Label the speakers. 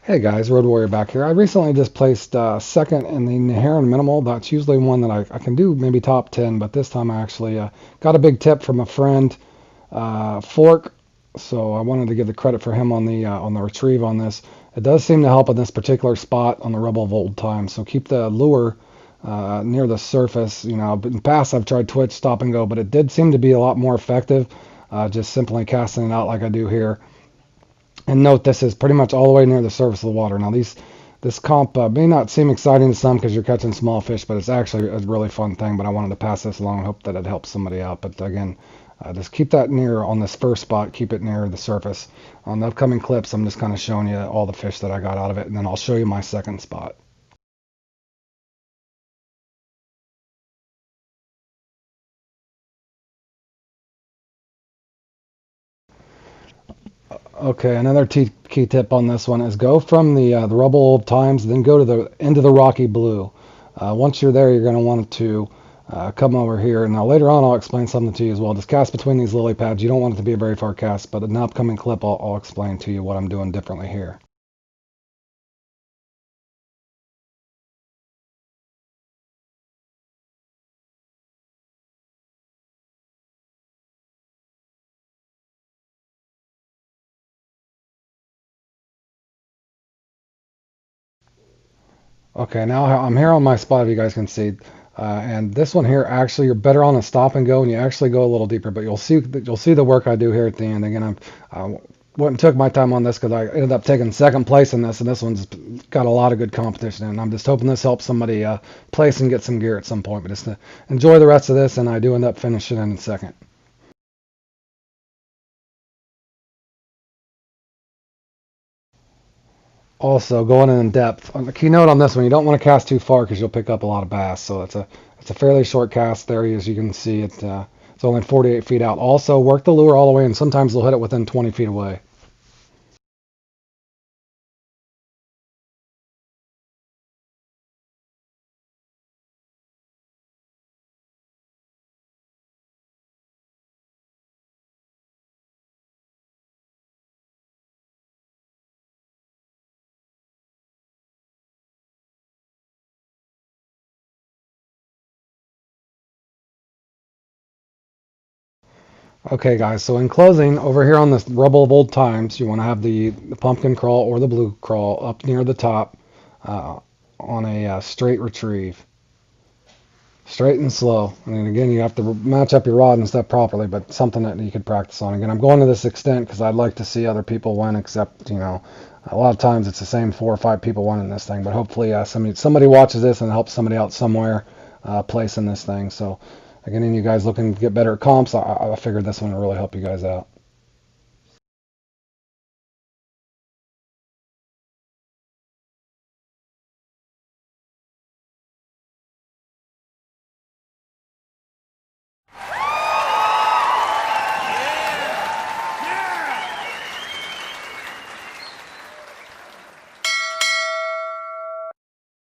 Speaker 1: Hey guys, Road Warrior back here. I recently just placed second in the Neherrin minimal. That's usually one that I can do maybe top 10, but this time I actually got a big tip from a friend, Fork. So I wanted to give the credit for him on the retrieve on this. It does seem to help in this particular spot on the Rebel of Old Time. So keep the lure near the surface. You know, in the past I've tried twitch, stop and go, but it did seem to be a lot more effective just simply casting it out like I do here. And note this is pretty much all the way near the surface of the water. Now this comp may not seem exciting to some because you're catching small fish, but it's actually a really fun thing. But I wanted to pass this along and hope that it helps somebody out. But again, just keep that near on this first spot. Keep it near the surface. On the upcoming clips, I'm just kind of showing you all the fish that I got out of it, and then I'll show you my second spot. Okay, another key tip on this one is go from the Rubble Old Times, then go to the into the Rocky Blue. Once you're there, you're going to want to come over here. Now later on, I'll explain something to you as well. Just cast between these lily pads. You don't want it to be a very far cast, but in an upcoming clip, I'll explain to you what I'm doing differently here. Okay, now I'm here on my spot, if you guys can see. And this one here, actually, you're better on a stop and go, and you actually go a little deeper. But you'll see the work I do here at the end. Again, I went and took my time on this because I ended up taking second place in this, and this one's got a lot of good competition. And I'm just hoping this helps somebody place and get some gear at some point. But just enjoy the rest of this, and I do end up finishing in second. Also, going in depth. On the keynote on this one, you don't want to cast too far because you'll pick up a lot of bass. So it's a fairly short cast there, as you can see. It's only 48 feet out. Also, work the lure all the way, and sometimes they'll hit it within 20 feet away. Okay, guys. So in closing, over here on this Rubble of Old Times, you want to have the pumpkin crawl or the blue crawl up near the top uh, on a straight retrieve. Straight and slow. And again, you have to match up your rod and stuff properly, but something that you could practice on. Again, I'm going to this extent because I'd like to see other people win, except, you know, a lot of times it's the same 4 or 5 people winning this thing. But hopefully somebody watches this and helps somebody out somewhere placing this thing. So, again, you guys looking to get better at comps, I figured this one would really help you guys out.